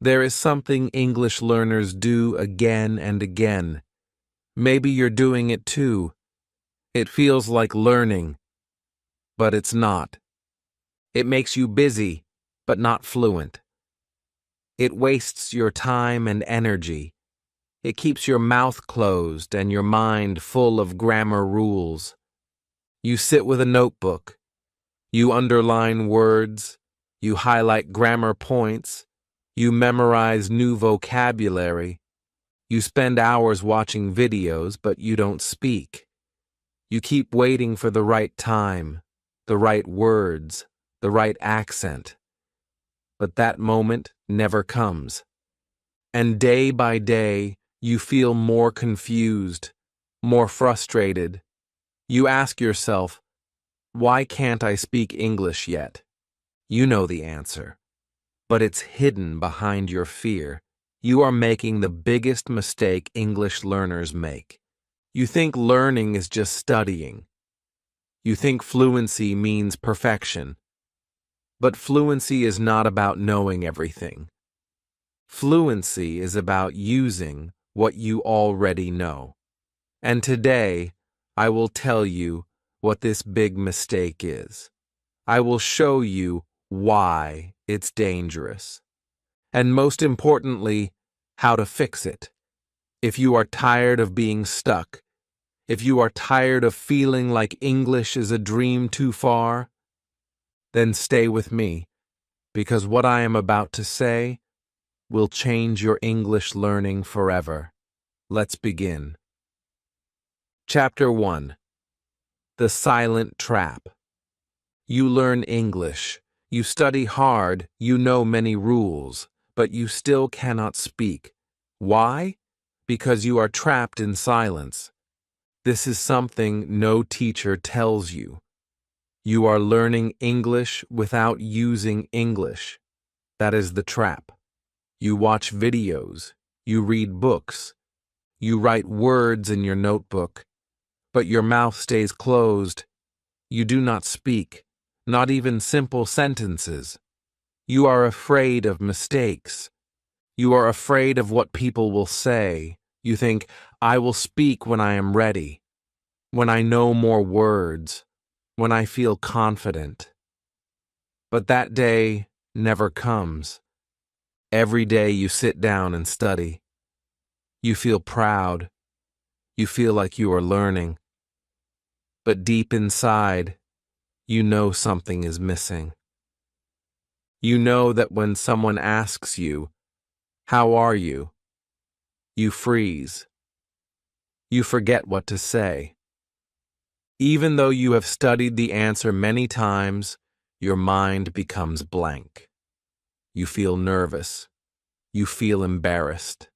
There is something English learners do again and again. Maybe you're doing it too. It feels like learning, but it's not. It makes you busy, but not fluent. It wastes your time and energy. It keeps your mouth closed and your mind full of grammar rules. You sit with a notebook. You underline words. You highlight grammar points. You memorize new vocabulary. You spend hours watching videos, but you don't speak. You keep waiting for the right time, the right words, the right accent. But that moment never comes. And day by day, you feel more confused, more frustrated. You ask yourself, why can't I speak English yet? You know the answer, but it's hidden behind your fear. You are making the biggest mistake English learners make. You think learning is just studying. You think fluency means perfection. But fluency is not about knowing everything. Fluency is about using what you already know. And today, I will tell you what this big mistake is. I will show you why it's dangerous. And most importantly, how to fix it. If you are tired of being stuck, if you are tired of feeling like English is a dream too far, then stay with me, because what I am about to say will change your English learning forever. Let's begin. Chapter 1. The Silent Trap. You learn English. You study hard. You know many rules, but you still cannot speak. Why? Because you are trapped in silence. This is something no teacher tells you. You are learning English without using English. That is the trap. You watch videos. You read books. You write words in your notebook. But your mouth stays closed. You do not speak, not even simple sentences. You are afraid of mistakes. You are afraid of what people will say. You think, I will speak when I am ready, when I know more words, when I feel confident. But that day never comes. Every day you sit down and study. You feel proud. You feel like you are learning. But deep inside, you know something is missing. You know that when someone asks you, "How are you?" you freeze. You forget what to say. Even though you have studied the answer many times, your mind becomes blank. You feel nervous. You feel embarrassed.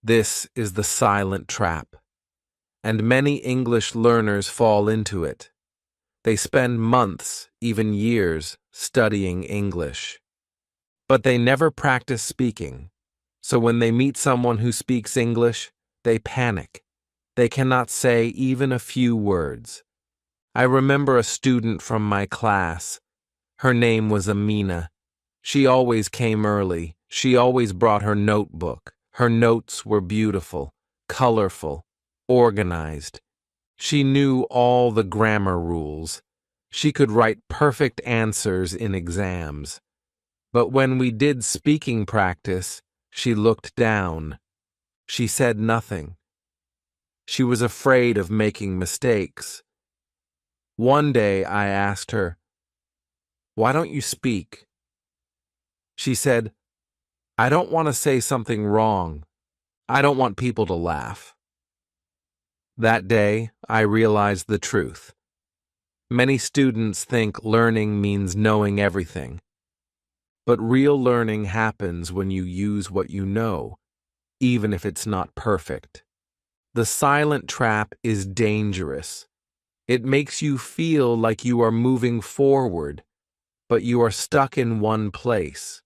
This is the silent trap, and many English learners fall into it. They spend months, even years, studying English. But they never practice speaking, so when they meet someone who speaks English, they panic. They cannot say even a few words. I remember a student from my class. Her name was Amina. She always came early. She always brought her notebook. Her notes were beautiful, colorful, organized. She knew all the grammar rules. She could write perfect answers in exams. But when we did speaking practice, she looked down. She said nothing. She was afraid of making mistakes. One day I asked her, "Why don't you speak?" She said, "I don't want to say something wrong. I don't want people to laugh." That day, I realized the truth. Many students think learning means knowing everything. But real learning happens when you use what you know, even if it's not perfect. The silent trap is dangerous. It makes you feel like you are moving forward, but you are stuck in one place.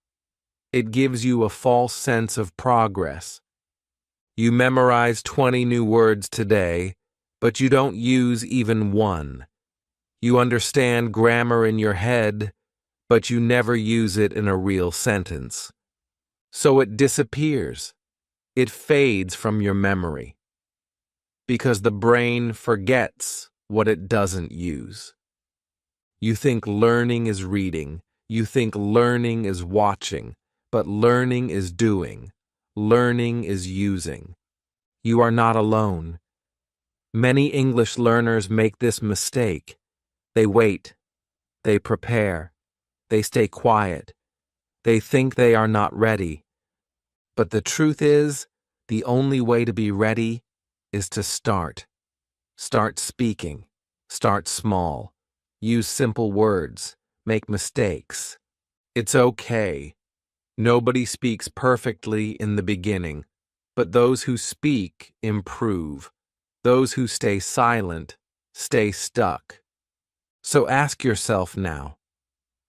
It gives you a false sense of progress. You memorize 20 new words today, but you don't use even one. You understand grammar in your head, but you never use it in a real sentence. So it disappears. It fades from your memory. Because the brain forgets what it doesn't use. You think learning is reading. You think learning is watching. But learning is doing. Learning is using. You are not alone. Many English learners make this mistake. They wait. They prepare. They stay quiet. They think they are not ready. But the truth is, the only way to be ready is to start. Start speaking. Start small. Use simple words. Make mistakes. It's okay. Nobody speaks perfectly in the beginning, but those who speak improve. Those who stay silent stay stuck. So ask yourself now,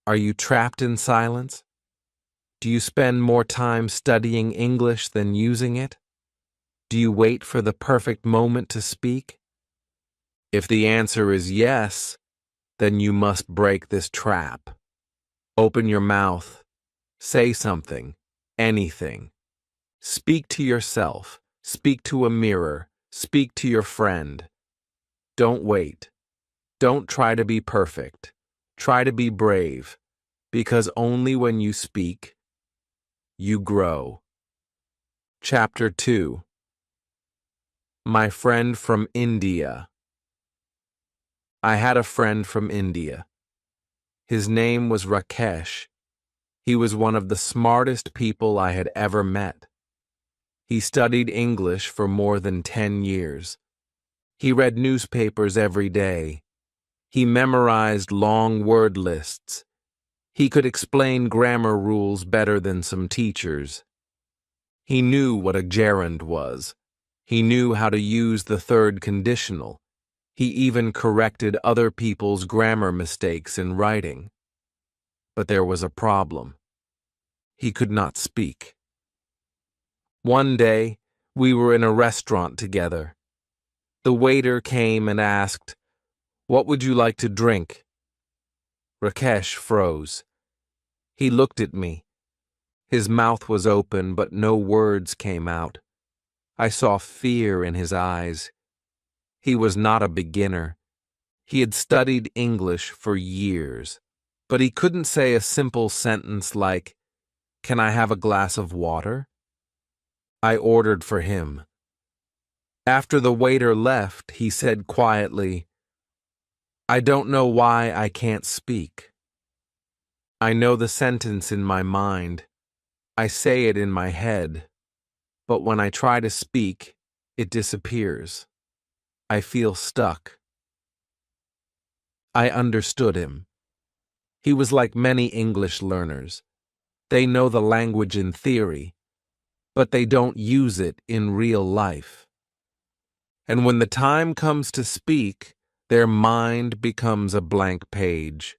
are you trapped in silence? Do you spend more time studying English than using it? Do you wait for the perfect moment to speak? If the answer is yes, then you must break this trap. Open your mouth. Say something. Anything. Speak to yourself. Speak to a mirror. Speak to your friend. Don't wait. Don't try to be perfect. Try to be brave, because only when you speak, you grow. Chapter 2. My friend from India. I had a friend from India. His name was Rakesh. He was one of the smartest people I had ever met. He studied English for more than 10 years. He read newspapers every day. He memorized long word lists. He could explain grammar rules better than some teachers. He knew what a gerund was. He knew how to use the third conditional. He even corrected other people's grammar mistakes in writing. But there was a problem. He could not speak. One day, we were in a restaurant together. The waiter came and asked, "What would you like to drink?" Rakesh froze. He looked at me. His mouth was open, but no words came out. I saw fear in his eyes. He was not a beginner. He had studied English for years, but he couldn't say a simple sentence like, "Can I have a glass of water?" I ordered for him. After the waiter left, he said quietly, "I don't know why I can't speak. I know the sentence in my mind. I say it in my head. But when I try to speak, it disappears. I feel stuck." I understood him. He was like many English learners. They know the language in theory, but they don't use it in real life. And when the time comes to speak, their mind becomes a blank page.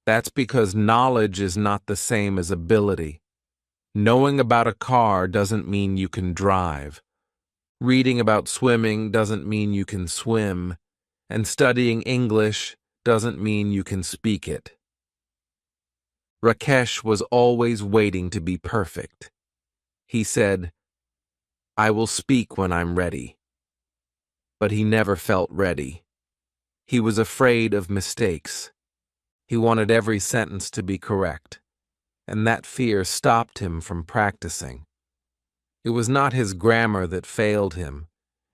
That's because knowledge is not the same as ability. Knowing about a car doesn't mean you can drive. Reading about swimming doesn't mean you can swim. And studying English doesn't mean you can speak it. Rakesh was always waiting to be perfect. He said, "I will speak when I'm ready." But he never felt ready. He was afraid of mistakes. He wanted every sentence to be correct, and that fear stopped him from practicing. It was not his grammar that failed him.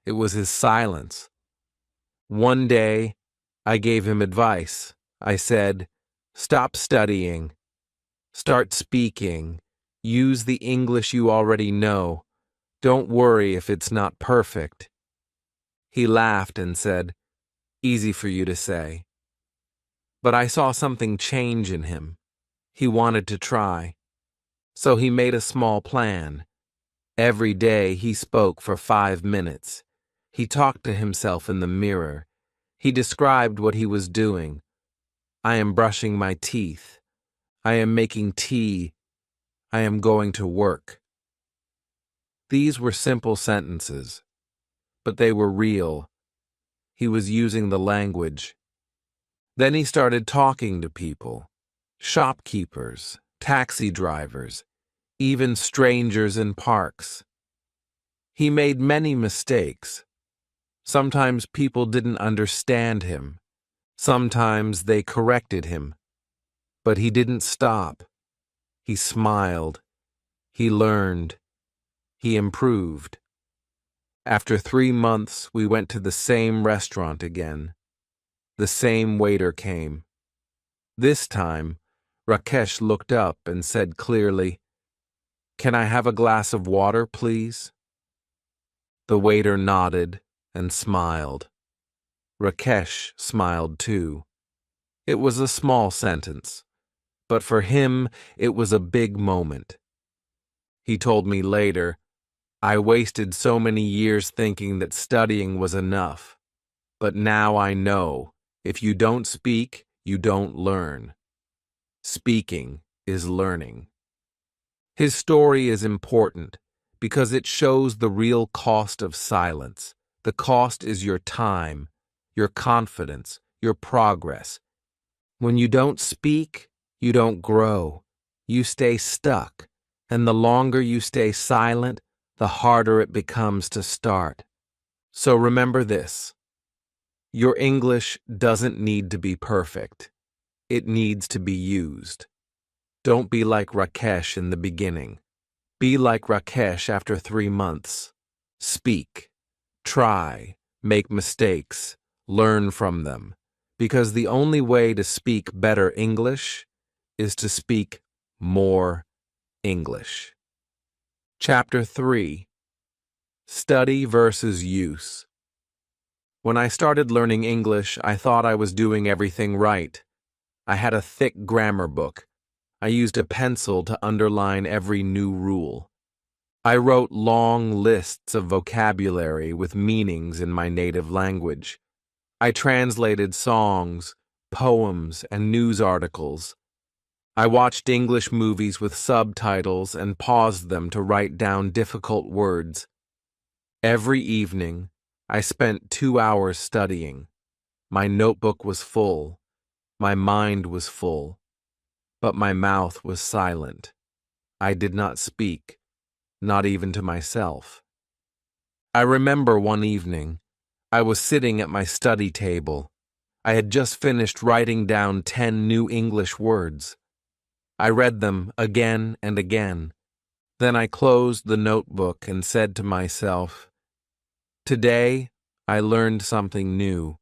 It was his silence. One day, I gave him advice. I said, "Stop studying. Start speaking. Use the English you already know. Don't worry if it's not perfect." He laughed and said, "Easy for you to say." But I saw something change in him. He wanted to try. So he made a small plan. Every day he spoke for 5 minutes. He talked to himself in the mirror. He described what he was doing. "I am brushing my teeth. I am making tea. I am going to work." These were simple sentences, but they were real. He was using the language. Then he started talking to people, shopkeepers, taxi drivers. even strangers in parks. He made many mistakes. Sometimes people didn't understand him. Sometimes they corrected him. But he didn't stop. He smiled. He learned. He improved. After 3 months, we went to the same restaurant again. The same waiter came. This time, Rakesh looked up and said clearly, "Can I have a glass of water, please?" The waiter nodded and smiled. Rakesh smiled too. It was a small sentence, but for him it was a big moment. He told me later, "I wasted so many years thinking that studying was enough. But now I know, if you don't speak, you don't learn. Speaking is learning." His story is important because it shows the real cost of silence. The cost is your time, your confidence, your progress. When you don't speak, you don't grow. You stay stuck, and the longer you stay silent, the harder it becomes to start. So remember this: your English doesn't need to be perfect. It needs to be used. Don't be like Rakesh in the beginning. Be like Rakesh after 3 months. Speak. Try. Make mistakes. Learn from them. Because the only way to speak better English is to speak more English. Chapter 3. Study versus use. When I started learning English, I thought I was doing everything right. I had a thick grammar book. I used a pencil to underline every new rule. I wrote long lists of vocabulary with meanings in my native language. I translated songs, poems, and news articles. I watched English movies with subtitles and paused them to write down difficult words. Every evening, I spent 2 hours studying. My notebook was full. My mind was full. But my mouth was silent. I did not speak, not even to myself. I remember one evening, I was sitting at my study table. I had just finished writing down 10 new English words. I read them again and again. Then I closed the notebook and said to myself, "Today, I learned something new."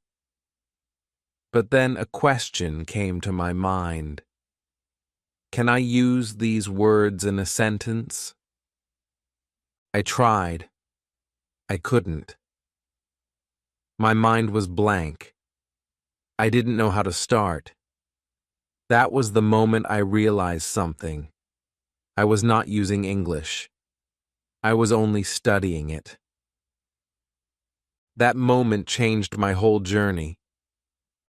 But then a question came to my mind. Can I use these words in a sentence? I tried. I couldn't. My mind was blank. I didn't know how to start. That was the moment I realized something. I was not using English. I was only studying it. That moment changed my whole journey.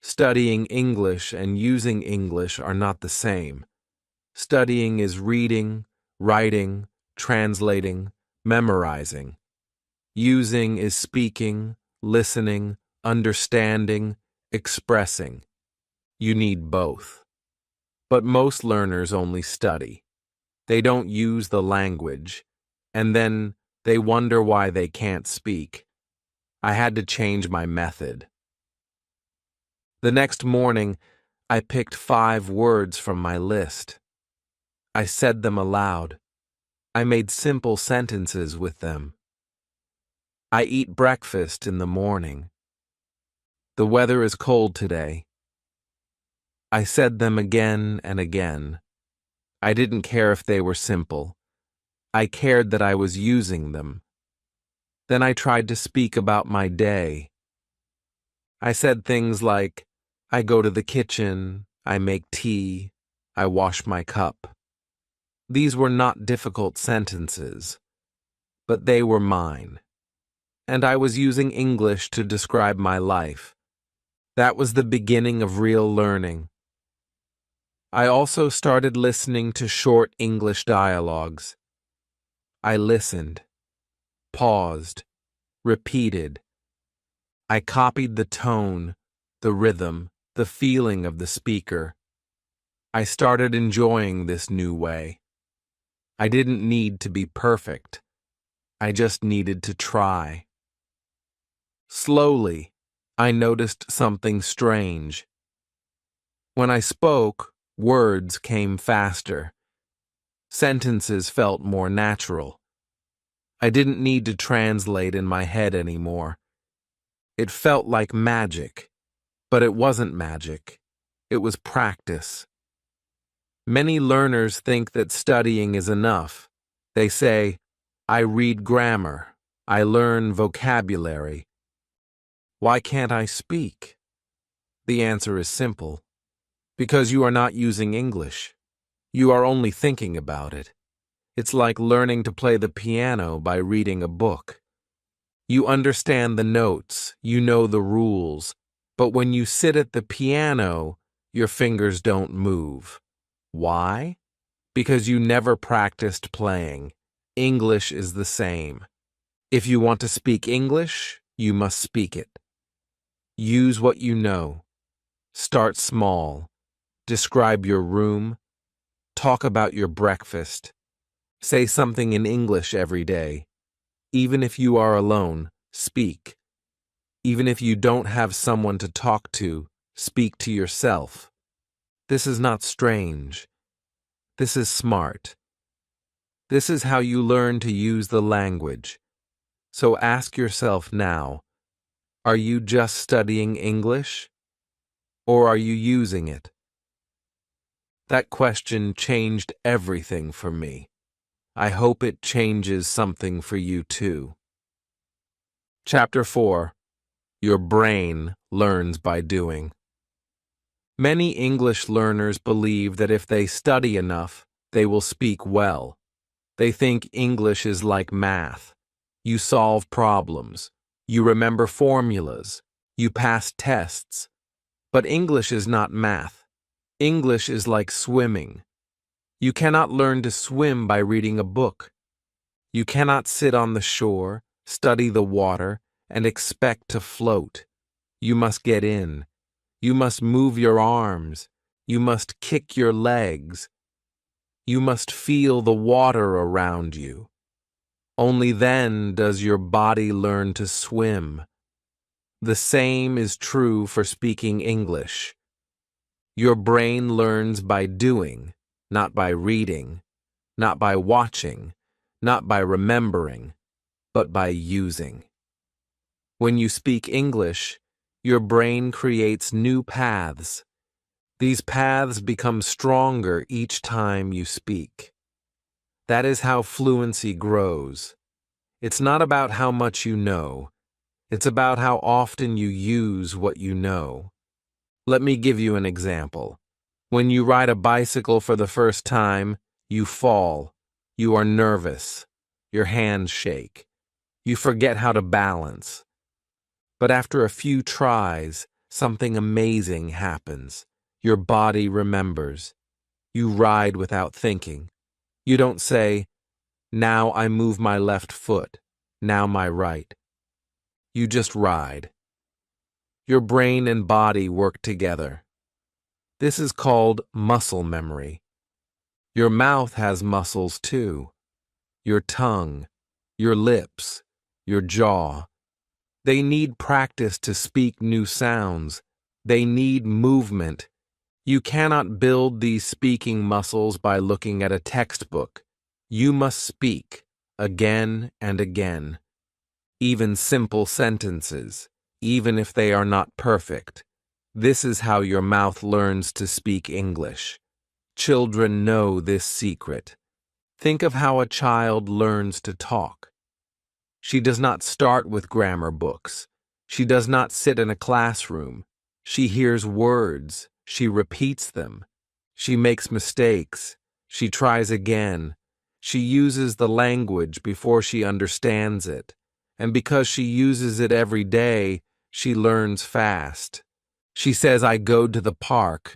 Studying English and using English are not the same. Studying is reading, writing, translating, memorizing. Using is speaking, listening, understanding, expressing. You need both. But most learners only study. They don't use the language, and then they wonder why they can't speak. I had to change my method. The next morning, I picked 5 words from my list. I said them aloud. I made simple sentences with them. I eat breakfast in the morning. The weather is cold today. I said them again and again. I didn't care if they were simple. I cared that I was using them. Then I tried to speak about my day. I said things like, I go to the kitchen, I make tea, I wash my cup. These were not difficult sentences, but they were mine. And I was using English to describe my life. That was the beginning of real learning. I also started listening to short English dialogues. I listened, paused, repeated. I copied the tone, the rhythm, the feeling of the speaker. I started enjoying this new way. I didn't need to be perfect. I just needed to try. Slowly, I noticed something strange. When I spoke, words came faster. Sentences felt more natural. I didn't need to translate in my head anymore. It felt like magic, but it wasn't magic. It was practice. Many learners think that studying is enough. They say, I read grammar. I learn vocabulary. Why can't I speak? The answer is simple. Because you are not using English. You are only thinking about it. It's like learning to play the piano by reading a book. You understand the notes, you know the rules, but when you sit at the piano, your fingers don't move. Why? Because you never practiced playing. English is the same. If you want to speak English, you must speak it. Use what you know. Start small. Describe your room. Talk about your breakfast. Say something in English every day. Even if you are alone, speak. Even if you don't have someone to talk to, speak to yourself. This is not strange. This is smart. This is how you learn to use the language. So ask yourself now, are you just studying English? Or are you using it? That question changed everything for me. I hope it changes something for you too. Chapter 4. Your brain learns by doing. Many English learners believe that if they study enough, they will speak well. They think English is like math. You solve problems. You remember formulas. You pass tests. But English is not math. English is like swimming. You cannot learn to swim by reading a book. You cannot sit on the shore, study the water, and expect to float. You must get in. You must move your arms. You must kick your legs. You must feel the water around you. Only then does your body learn to swim. The same is true for speaking English. Your brain learns by doing, not by reading, not by watching, not by remembering, but by using. When you speak English, your brain creates new paths. These paths become stronger each time you speak. That is how fluency grows. It's not about how much you know. It's about how often you use what you know. Let me give you an example. When you ride a bicycle for the first time, you fall. You are nervous. Your hands shake. You forget how to balance. But after a few tries, something amazing happens. Your body remembers. You ride without thinking. You don't say, now I move my left foot, now my right. You just ride. Your brain and body work together. This is called muscle memory. Your mouth has muscles too. Your tongue, your lips, your jaw. They need practice to speak new sounds. They need movement. You cannot build these speaking muscles by looking at a textbook. You must speak, again and again. Even simple sentences, even if they are not perfect. This is how your mouth learns to speak English. Children know this secret. Think of how a child learns to talk. She does not start with grammar books. She does not sit in a classroom. She hears words. She repeats them. She makes mistakes. She tries again. She uses the language before she understands it. And because she uses it every day, she learns fast. She says, I go to the park.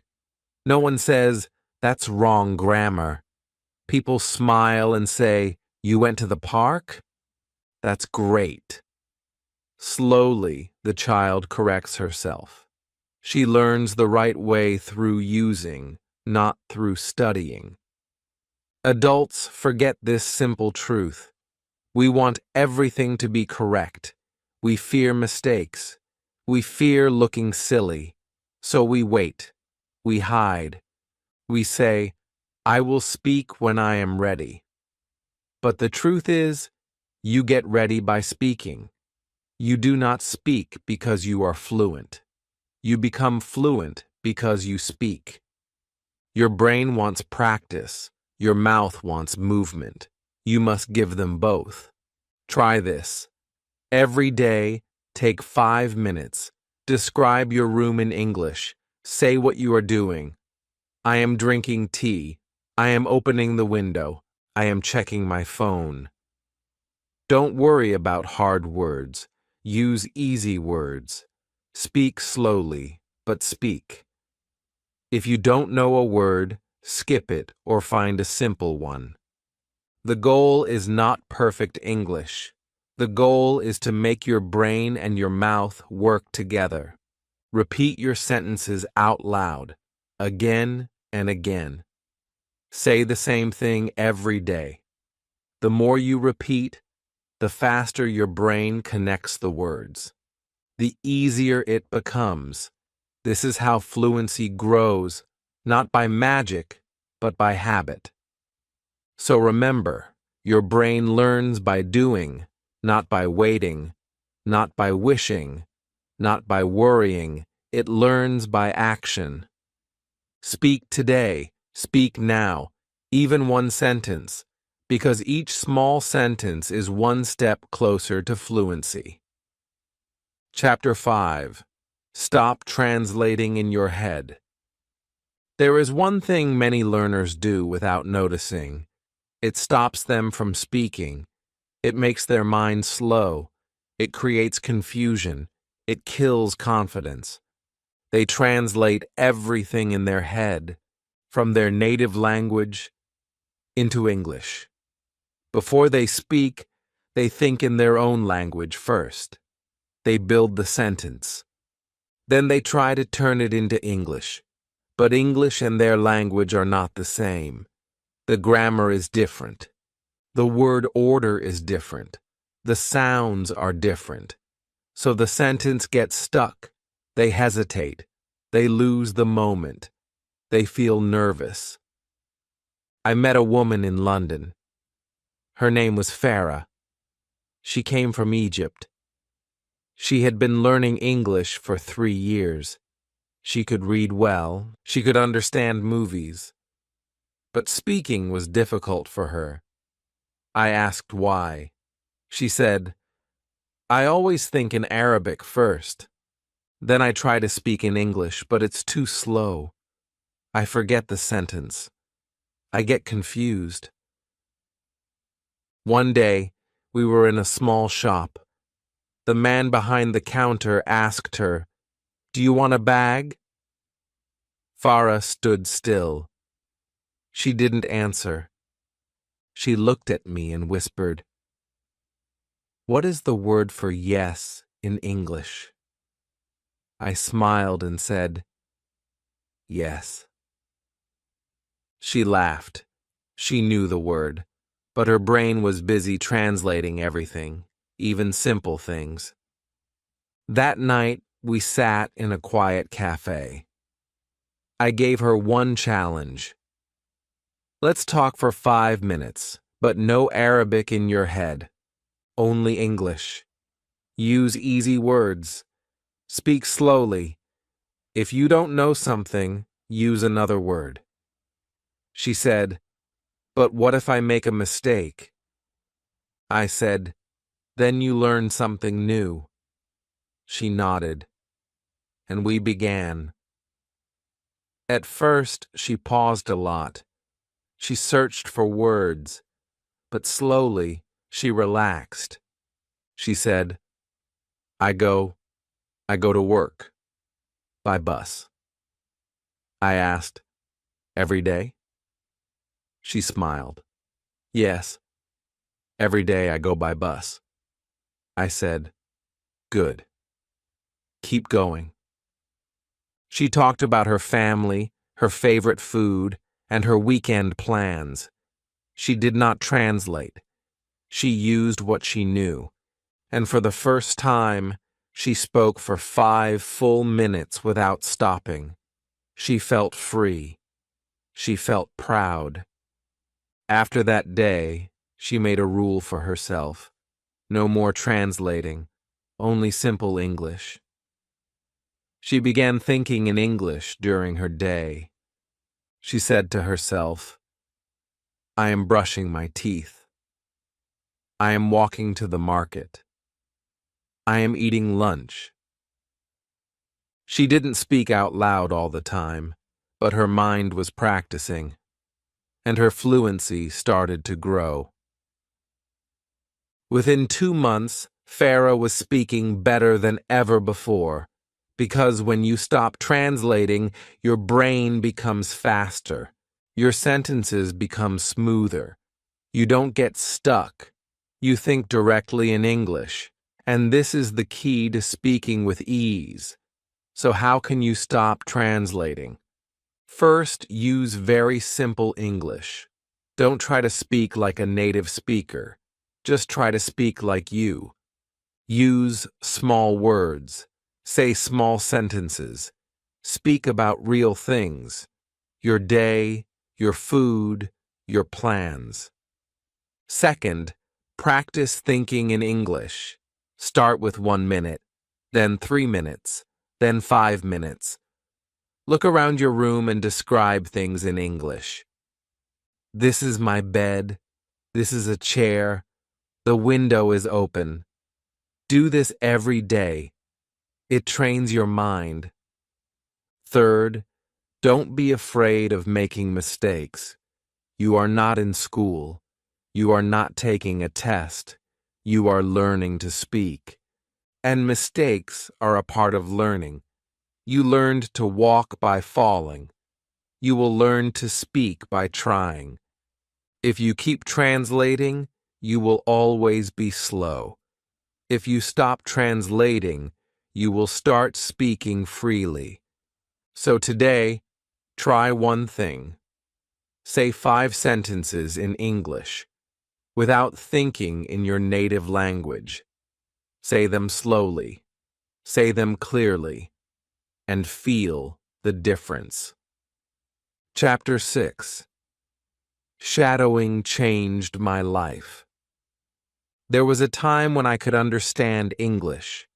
No one says, that's wrong grammar. People smile and say, you went to the park? That's great. Slowly, the child corrects herself. She learns the right way through using, not through studying. Adults forget this simple truth. We want everything to be correct. We fear mistakes. We fear looking silly. So we wait. We hide. We say, "I will speak when I am ready." But the truth is, you get ready by speaking. You do not speak because you are fluent. You become fluent because you speak. Your brain wants practice. Your mouth wants movement. You must give them both. Try this. Every day, take 5 minutes. Describe your room in English. Say what you are doing. I am drinking tea. I am opening the window. I am checking my phone. Don't worry about hard words. Use easy words. Speak slowly, but speak. If you don't know a word, skip it or find a simple one. The goal is not perfect English. The goal is to make your brain and your mouth work together. Repeat your sentences out loud, again and again. Say the same thing every day. The more you repeat, the faster your brain connects the words. The easier it becomes. This is how fluency grows, not by magic, but by habit. So remember, your brain learns by doing, not by waiting, not by wishing, not by worrying. It learns by action. Speak today, speak now, even one sentence, because each small sentence is one step closer to fluency. Chapter 5. Stop translating in your head. There is one thing many learners do without noticing. It stops them from speaking. It makes their mind slow. It creates confusion. It kills confidence. They translate everything in their head, from their native language into English. Before they speak, they think in their own language first. They build the sentence. Then they try to turn it into English. But English and their language are not the same. The grammar is different. The word order is different. The sounds are different. So the sentence gets stuck. They hesitate. They lose the moment. They feel nervous. I met a woman in London. Her name was Farah. She came from Egypt. She had been learning English for 3 years. She could read well. She could understand movies. But speaking was difficult for her. I asked why. She said, "I always think in Arabic first. Then I try to speak in English, but it's too slow. I forget the sentence. I get confused." One day, we were in a small shop. The man behind the counter asked her, "Do you want a bag?" Farah stood still. She didn't answer. She looked at me and whispered, "What is the word for yes in English?" I smiled and said, "Yes." She laughed. She knew the word, but her brain was busy translating everything, even simple things. That night, we sat in a quiet cafe. I gave her one challenge. Let's talk for 5 minutes, but no Arabic in your head. Only English. Use easy words. Speak slowly. If you don't know something, use another word. She said, "But what if I make a mistake?" I said, "Then you learn something new." She nodded, and we began. At first, she paused a lot. She searched for words, but slowly she relaxed. She said, I go to work. By bus." I asked, "Every day?" She smiled. "Yes, every day I go by bus." I said, "Good. Keep going." She talked about her family, her favorite food, and her weekend plans. She did not translate. She used what she knew. And for the first time, she spoke for 5 full minutes without stopping. She felt free. She felt proud. After that day, she made a rule for herself. No more translating, only simple English. She began thinking in English during her day. She said to herself, I am brushing my teeth. I am walking to the market. I am eating lunch. She didn't speak out loud all the time, but her mind was practicing, and her fluency started to grow. Within 2 months, Farah was speaking better than ever before, because when you stop translating, your brain becomes faster. Your sentences become smoother. You don't get stuck. You think directly in English, and this is the key to speaking with ease. So how can you stop translating? First, use very simple English. Don't try to speak like a native speaker. Just try to speak like you. Use small words. Say small sentences. Speak about real things. Your day, your food, your plans. Second, practice thinking in English. Start with 1 minute, then 3 minutes, then 5 minutes. Look around your room and describe things in English. This is my bed. This is a chair. The window is open. Do this every day. It trains your mind. Third, don't be afraid of making mistakes. You are not in school. You are not taking a test. You are learning to speak. And mistakes are a part of learning. You learned to walk by falling. You will learn to speak by trying. If you keep translating, you will always be slow. If you stop translating, you will start speaking freely. So today, try one thing. Say 5 sentences in English, without thinking in your native language. Say them slowly. Say them clearly. And feel the difference. Chapter 6. Shadowing changed my life. There was a time when I could understand English,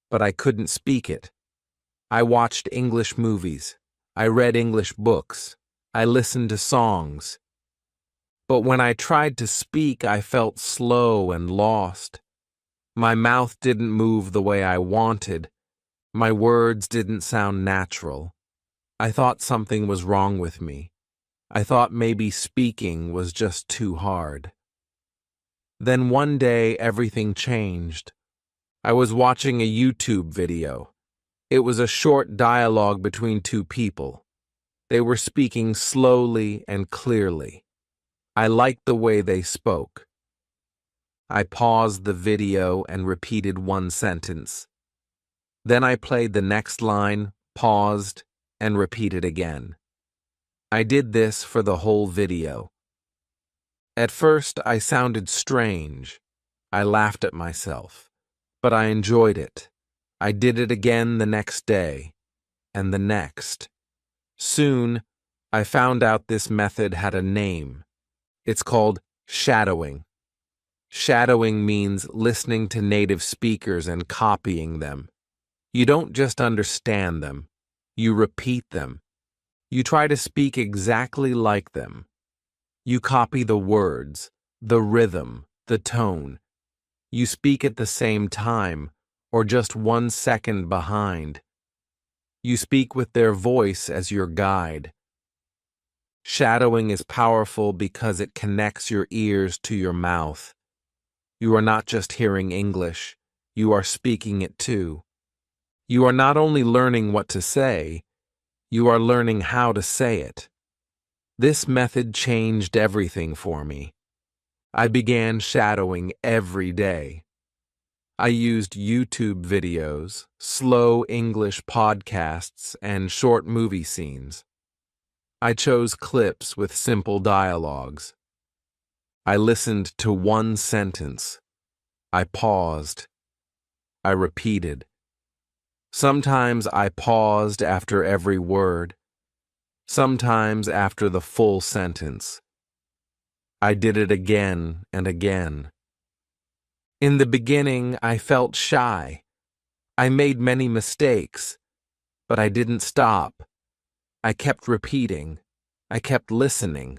but I couldn't speak it. I watched English movies. I read English books. I listened to songs. But when I tried to speak, I felt slow and lost. My mouth didn't move the way I wanted. My words didn't sound natural. I thought something was wrong with me. I thought maybe speaking was just too hard. Then one day, everything changed. I was watching a YouTube video. It was a short dialogue between 2 people. They were speaking slowly and clearly. I liked the way they spoke. I paused the video and repeated 1 sentence. Then I played the next line, paused, and repeated again. I did this for the whole video. At first, I sounded strange. I laughed at myself, but I enjoyed it. I did it again the next day, and the next. Soon, I found out this method had a name. It's called shadowing. Shadowing means listening to native speakers and copying them. You don't just understand them, you repeat them. You try to speak exactly like them. You copy the words, the rhythm, the tone. You speak at the same time, or just 1 second behind. You speak with their voice as your guide. Shadowing is powerful because it connects your ears to your mouth. You are not just hearing English, you are speaking it too. You are not only learning what to say, you are learning how to say it. This method changed everything for me. I began shadowing every day. I used YouTube videos, slow English podcasts, and short movie scenes. I chose clips with simple dialogues. I listened to one sentence. I paused. I repeated. Sometimes I paused after every word. Sometimes after the full sentence. I did it again and again. In the beginning, I felt shy. I made many mistakes, but I didn't stop. I kept repeating. I kept listening.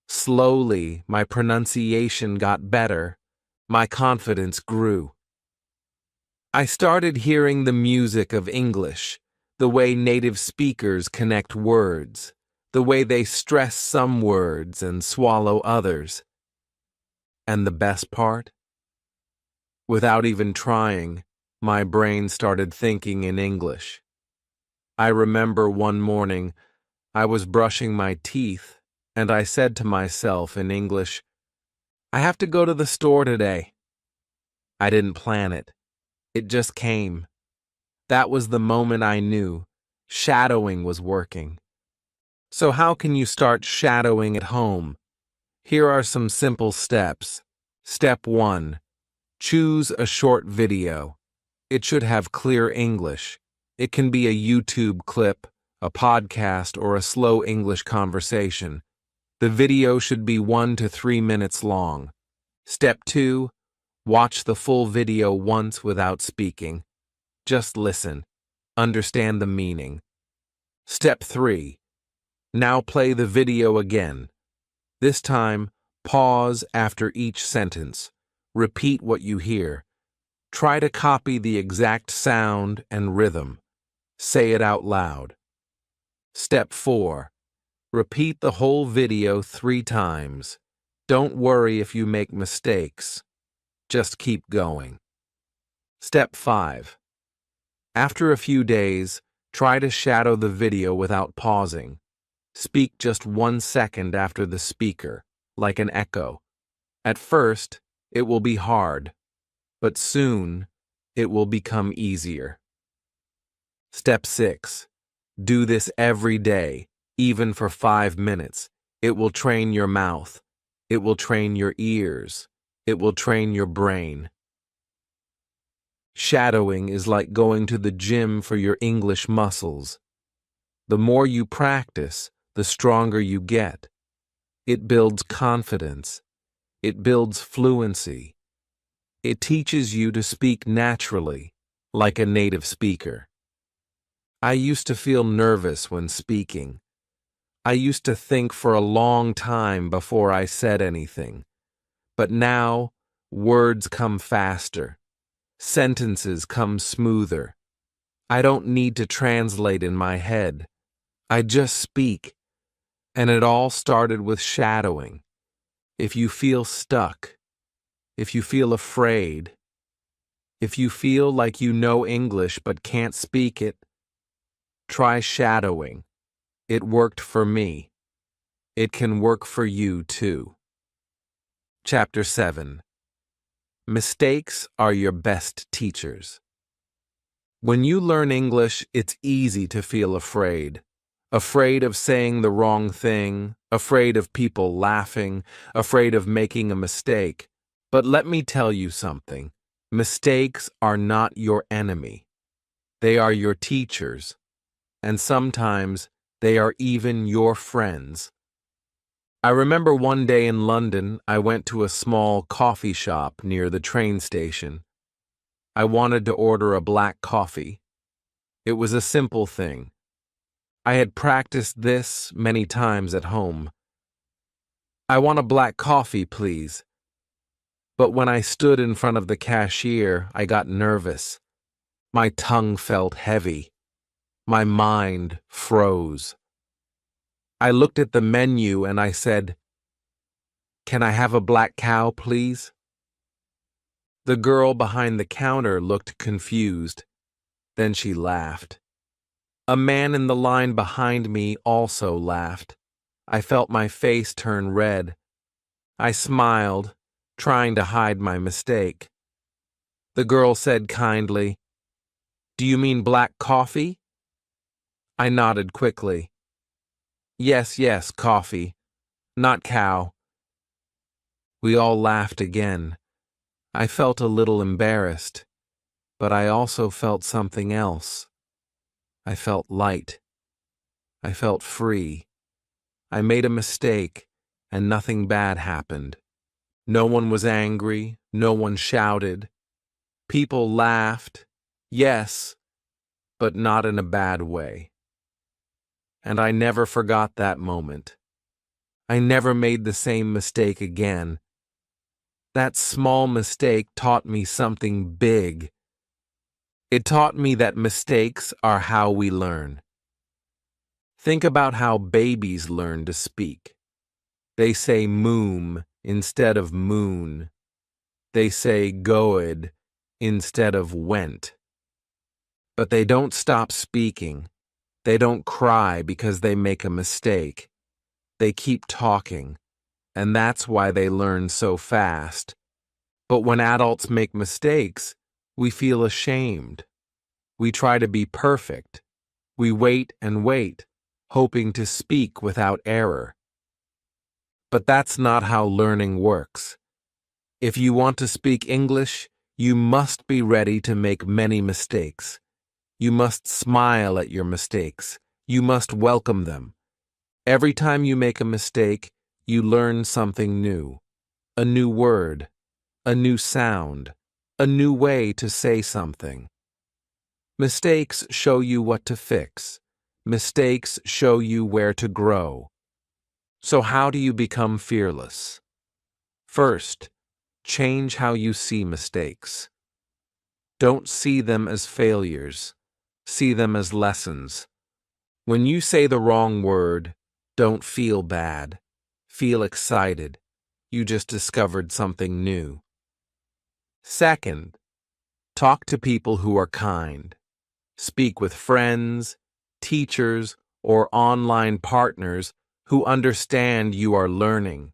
Slowly, my pronunciation got better. My confidence grew. I started hearing the music of English, the way native speakers connect words, the way they stress some words and swallow others. And the best part? Without even trying, my brain started thinking in English. I remember one morning, I was brushing my teeth, and I said to myself in English, "I have to go to the store today." I didn't plan it. It just came. That was the moment I knew shadowing was working. So how can you start shadowing at home? Here are some simple steps. Step 1. Choose a short video. It should have clear English. It can be a YouTube clip, a podcast, or a slow English conversation. The video should be 1 to 3 minutes long. Step 2. Watch the full video once without speaking. Just listen. Understand the meaning. Step 3. Now play the video again. This time, pause after each sentence. Repeat what you hear. Try to copy the exact sound and rhythm. Say it out loud. Step 4. Repeat the whole video 3 times. Don't worry if you make mistakes. Just keep going. Step 5. After a few days, try to shadow the video without pausing. Speak just 1 second after the speaker, like an echo. At first, it will be hard, but soon, it will become easier. Step 6. Do this every day, even for 5 minutes. It will train your mouth. It will train your ears. It will train your brain. Shadowing is like going to the gym for your English muscles. The more you practice, the stronger you get. It builds confidence. It builds fluency. It teaches you to speak naturally, like a native speaker. I used to feel nervous when speaking. I used to think for a long time before I said anything. But now, words come faster. Sentences come smoother. I don't need to translate in my head. I just speak. And it all started with shadowing. If you feel stuck, if you feel afraid, if you feel like you know English but can't speak it, try shadowing. It worked for me. It can work for you too. Chapter 7. Mistakes are your best teachers. When you learn English, it's easy to feel afraid. Afraid of saying the wrong thing, afraid of people laughing, afraid of making a mistake. But let me tell you something. Mistakes are not your enemy. They are your teachers. And sometimes they are even your friends. I remember one day in London, I went to a small coffee shop near the train station. I wanted to order a black coffee. It was a simple thing. I had practiced this many times at home. "I want a black coffee, please." But when I stood in front of the cashier, I got nervous. My tongue felt heavy. My mind froze. I looked at the menu and I said, "Can I have a black cow, please?" The girl behind the counter looked confused. Then she laughed. A man in the line behind me also laughed. I felt my face turn red. I smiled, trying to hide my mistake. The girl said kindly, "Do you mean black coffee?" I nodded quickly. Yes, coffee, not cow." We all laughed again. I felt a little embarrassed, but I also felt something else. I felt light. I felt free. I made a mistake, and nothing bad happened. No one was angry. No one shouted. People laughed, yes, but not in a bad way. And I never forgot that moment. I never made the same mistake again. That small mistake taught me something big. It taught me that mistakes are how we learn. Think about how babies learn to speak. They say moom instead of moon. They say goed instead of went. But they don't stop speaking. They don't cry because they make a mistake. They keep talking, and that's why they learn so fast. But when adults make mistakes, we feel ashamed. We try to be perfect. We wait and wait, hoping to speak without error. But that's not how learning works. If you want to speak English, you must be ready to make many mistakes. You must smile at your mistakes. You must welcome them. Every time you make a mistake, you learn something new. A new word, a new sound, a new way to say something. Mistakes show you what to fix. Mistakes show you where to grow. So how do you become fearless? First, change how you see mistakes. Don't see them as failures. See them as lessons. When you say the wrong word, don't feel bad. Feel excited. You just discovered something new. Second, talk to people who are kind. Speak with friends, teachers, or online partners who understand you are learning.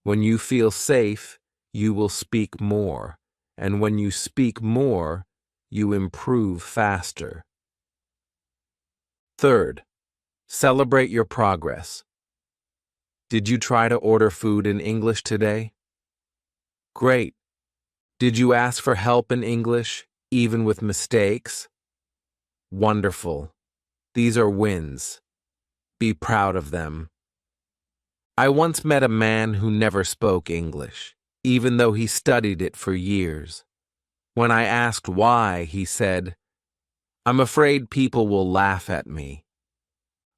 When you feel safe, you will speak more. And when you speak more, you improve faster. Third, celebrate your progress. Did you try to order food in English today? Great. Did you ask for help in English, even with mistakes? Wonderful. These are wins. Be proud of them. I once met a man who never spoke English, even though he studied it for years. When I asked why, he said, "I'm afraid people will laugh at me."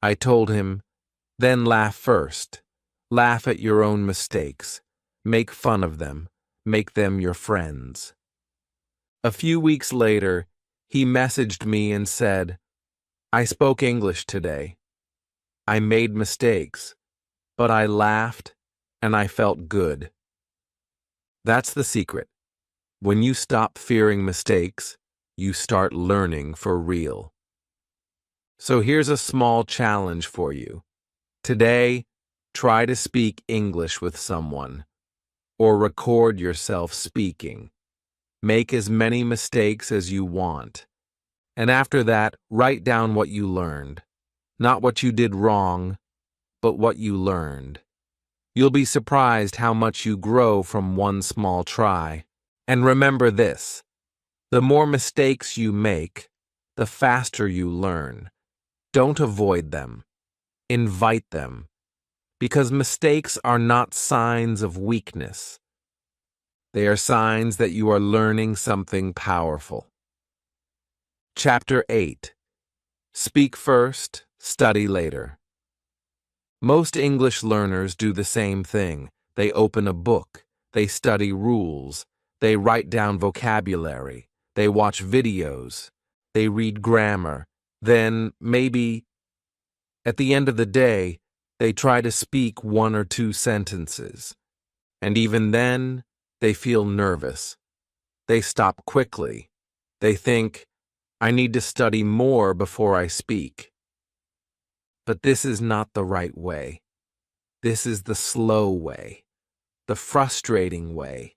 I told him, "Then laugh first. Laugh at your own mistakes. Make fun of them. Make them your friends." A few weeks later, he messaged me and said, "I spoke English today. I made mistakes, but I laughed and I felt good." That's the secret. When you stop fearing mistakes, you start learning for real. So here's a small challenge for you. Today, try to speak English with someone, or record yourself speaking. Make as many mistakes as you want. And after that, write down what you learned. Not what you did wrong, but what you learned. You'll be surprised how much you grow from one small try. And remember this, the more mistakes you make, the faster you learn. Don't avoid them. Invite them. Because mistakes are not signs of weakness. They are signs that you are learning something powerful. Chapter 8. Speak first, study later. Most English learners do the same thing. They open a book. They study rules. They write down vocabulary. They watch videos. They read grammar. Then, maybe, at the end of the day, they try to speak 1 or 2 sentences. And even then, they feel nervous. They stop quickly. They think, "I need to study more before I speak." But this is not the right way. This is the slow way, the frustrating way,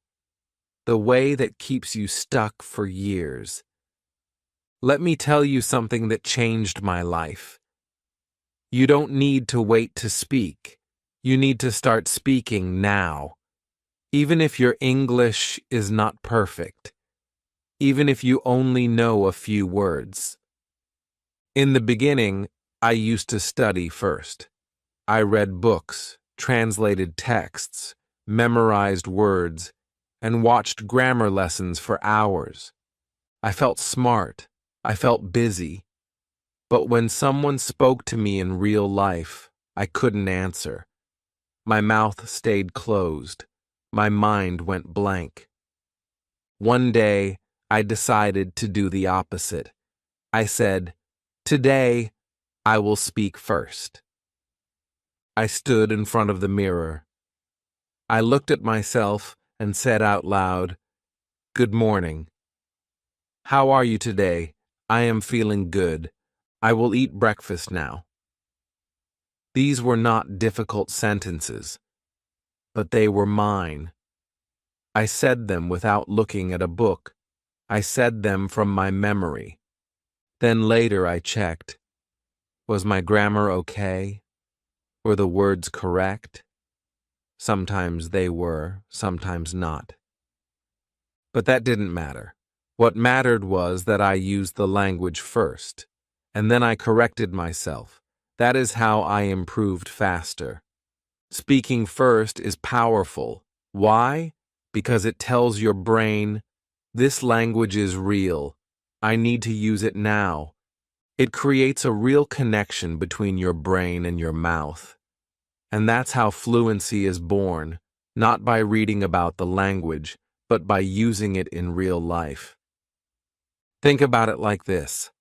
the way that keeps you stuck for years. Let me tell you something that changed my life. You don't need to wait to speak. You need to start speaking now. Even if your English is not perfect, even if you only know a few words. In the beginning, I used to study first. I read books, translated texts, memorized words, and watched grammar lessons for hours. I felt smart. I felt busy. But when someone spoke to me in real life, I couldn't answer. My mouth stayed closed. My mind went blank. One day, I decided to do the opposite. I said, "Today, I will speak first." I stood in front of the mirror. I looked at myself and said out loud, "Good morning. How are you today? I am feeling good. I will eat breakfast now." These were not difficult sentences, but they were mine. I said them without looking at a book. I said them from my memory. Then later I checked. Was my grammar okay? Were the words correct? Sometimes they were, sometimes not. But that didn't matter. What mattered was that I used the language first, and then I corrected myself. That is how I improved faster. Speaking first is powerful. Why? Because it tells your brain, this language is real. I need to use it now. It creates a real connection between your brain and your mouth. And that's how fluency is born, not by reading about the language, but by using it in real life. Think about it like this.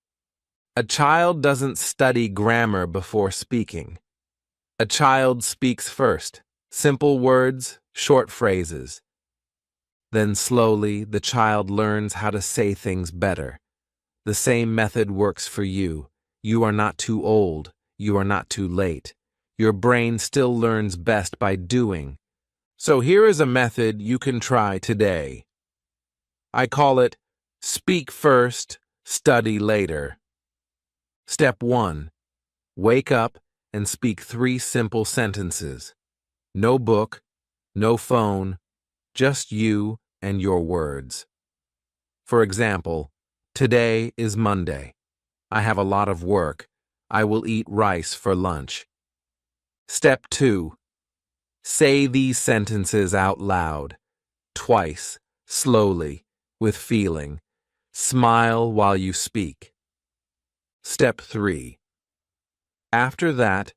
A child doesn't study grammar before speaking. A child speaks first, simple words, short phrases. Then slowly, the child learns how to say things better. The same method works for you. You are not too old. You are not too late. Your brain still learns best by doing. So here is a method you can try today. I call it speak first, study later. Step 1. Wake up and speak 3 simple sentences. No book, no phone, just you and your words. For example, today is Monday. I have a lot of work. I will eat rice for lunch. Step 2. Say these sentences out loud, twice, slowly, with feeling. Smile while you speak. Step 3. After that,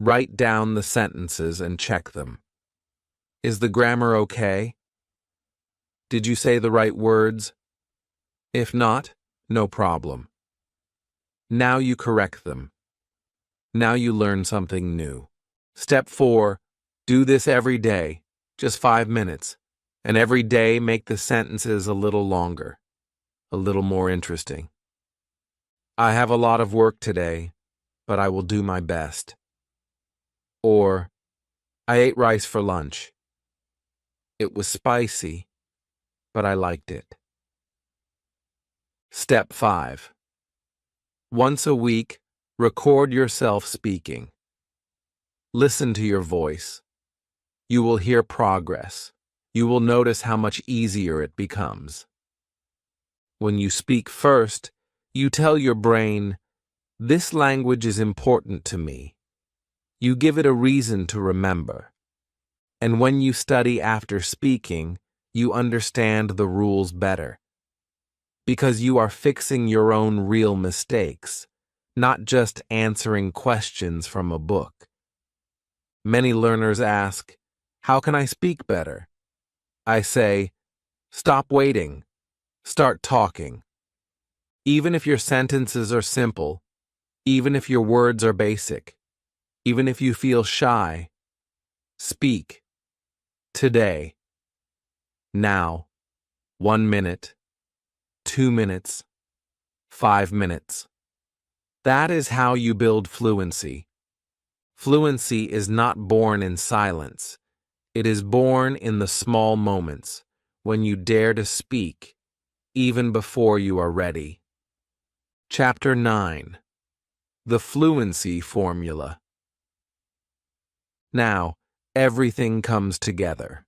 write down the sentences and check them. Is the grammar okay? Did you say the right words? If not, no problem. Now you correct them. Now you learn something new. Step 4. Do this every day, just 5 minutes. And every day make the sentences a little longer, a little more interesting. I have a lot of work today, but I will do my best. Or, I ate rice for lunch. It was spicy, but I liked it. Step 5. Once a week, record yourself speaking. Listen to your voice. You will hear progress. You will notice how much easier it becomes. When you speak first, you tell your brain, this language is important to me. You give it a reason to remember. And when you study after speaking, you understand the rules better. Because you are fixing your own real mistakes, not just answering questions from a book. Many learners ask, how can I speak better? I say, stop waiting. Start talking. Even if your sentences are simple, even if your words are basic, even if you feel shy, speak. Today. Now. 1 minute. 2 minutes. 5 minutes. That is how you build fluency. Fluency is not born in silence. It is born in the small moments, when you dare to speak, even before you are ready. Chapter 9. The Fluency Formula. Now, everything comes together.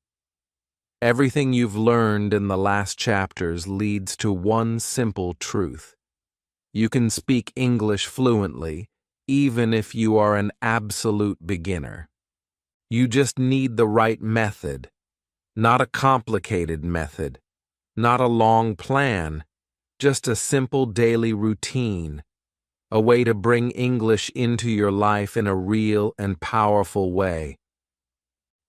Everything you've learned in the last chapters leads to one simple truth. You can speak English fluently, even if you are an absolute beginner. You just need the right method, not a complicated method, not a long plan, just a simple daily routine, a way to bring English into your life in a real and powerful way.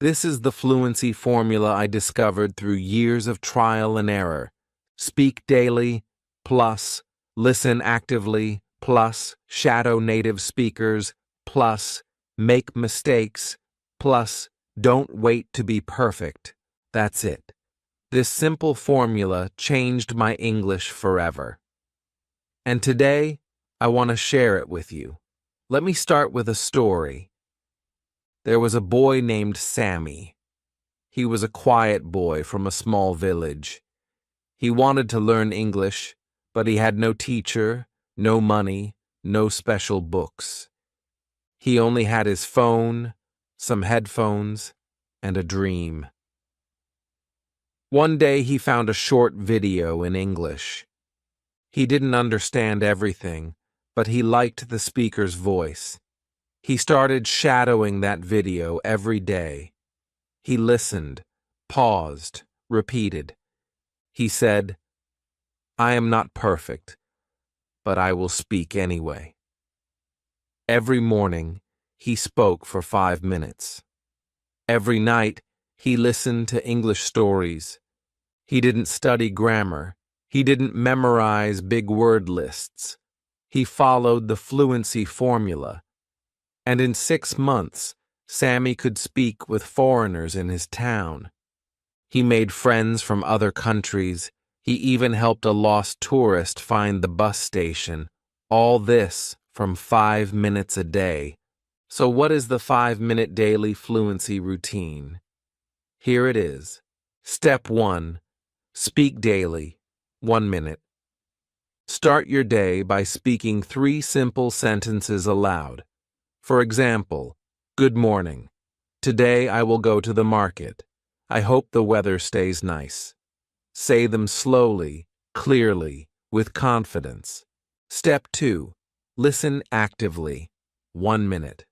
This is the fluency formula I discovered through years of trial and error. Speak daily, plus listen actively, plus shadow native speakers, plus make mistakes, plus don't wait to be perfect. That's it. This simple formula changed my English forever. And today, I want to share it with you. Let me start with a story. There was a boy named Sammy. He was a quiet boy from a small village. He wanted to learn English, but he had no teacher, no money, no special books. He only had his phone, some headphones, and a dream. One day he found a short video in English. He didn't understand everything, but he liked the speaker's voice. He started shadowing that video every day. He listened, paused, repeated. He said, "I am not perfect, but I will speak anyway." Every morning, he spoke for 5 minutes. Every night, he listened to English stories. He didn't study grammar. He didn't memorize big word lists. He followed the fluency formula. And in 6 months, Sammy could speak with foreigners in his town. He made friends from other countries. He even helped a lost tourist find the bus station. All this from 5 minutes a day. So what is the 5-minute daily fluency routine? Here it is. Step 1. Speak daily. 1 minute. Start your day by speaking 3 simple sentences aloud. For example, good morning. Today I will go to the market. I hope the weather stays nice. Say them slowly, clearly, with confidence. Step 2. Listen actively. 1 minute.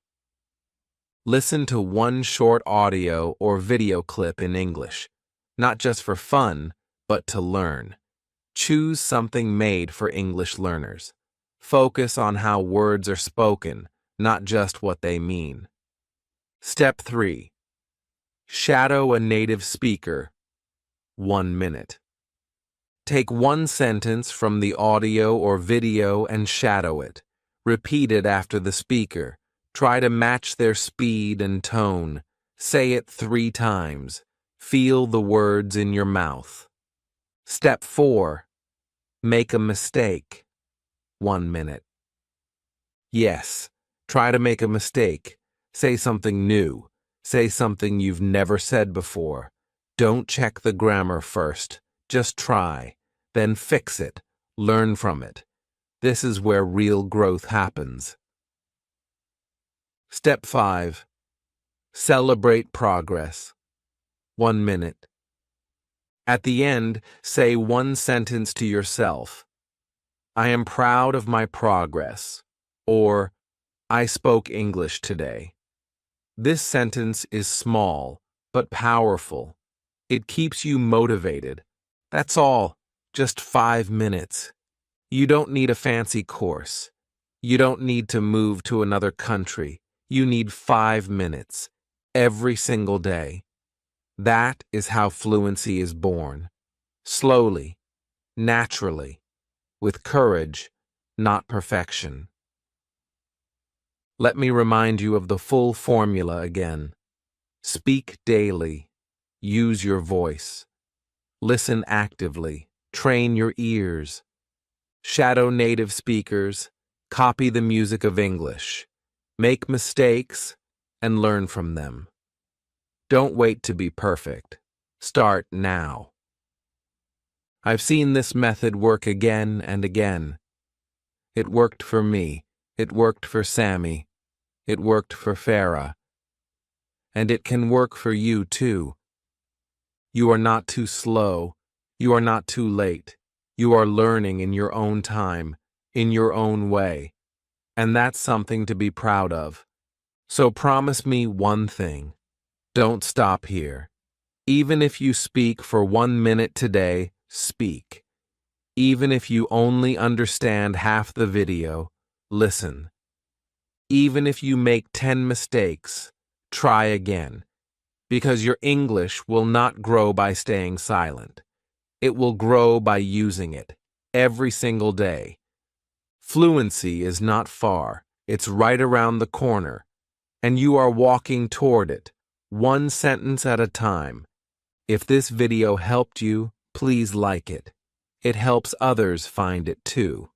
Listen to one short audio or video clip in English, not just for fun, but to learn. Choose something made for English learners. Focus on how words are spoken, not just what they mean. Step 3. Shadow a native speaker. 1 minute. Take one sentence from the audio or video and shadow it. Repeat it after the speaker. Try to match their speed and tone. Say it 3 times. Feel the words in your mouth. Step 4. Make a mistake. 1 minute. Yes. Try to make a mistake. Say something new. Say something you've never said before. Don't check the grammar first. Just try. Then fix it. Learn from it. This is where real growth happens. Step 5. Celebrate progress. 1 minute. At the end, say one sentence to yourself. I am proud of my progress. Or, I spoke English today. This sentence is small, but powerful. It keeps you motivated. That's all. Just 5 minutes. You don't need a fancy course. You don't need to move to another country. You need 5 minutes. Every single day. That is how fluency is born. Slowly. Naturally. With courage, not perfection. Let me remind you of the full formula again. Speak daily. Use your voice. Listen actively. Train your ears. Shadow native speakers. Copy the music of English. Make mistakes and learn from them. Don't wait to be perfect. Start now. I've seen this method work again and again. It worked for me. It worked for Sammy. It worked for Farah. And it can work for you too. You are not too slow. You are not too late. You are learning in your own time, in your own way. And that's something to be proud of. So promise me one thing. Don't stop here. Even if you speak for 1 minute today, speak. Even if you only understand half the video, listen. Even if you make 10 mistakes, try again. Because your English will not grow by staying silent. It will grow by using it, every single day. Fluency is not far, it's right around the corner, and you are walking toward it, one sentence at a time. If this video helped you, please like it. It helps others find it too.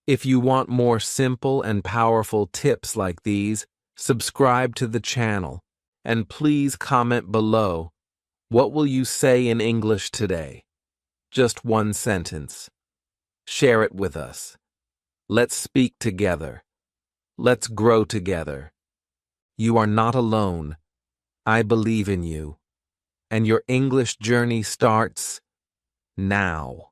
If you want more simple and powerful tips like these, subscribe to the channel, and please comment below, what will you say in English today? Just one sentence. Share it with us. Let's speak together. Let's grow together. You are not alone. I believe in you. And your English journey starts now.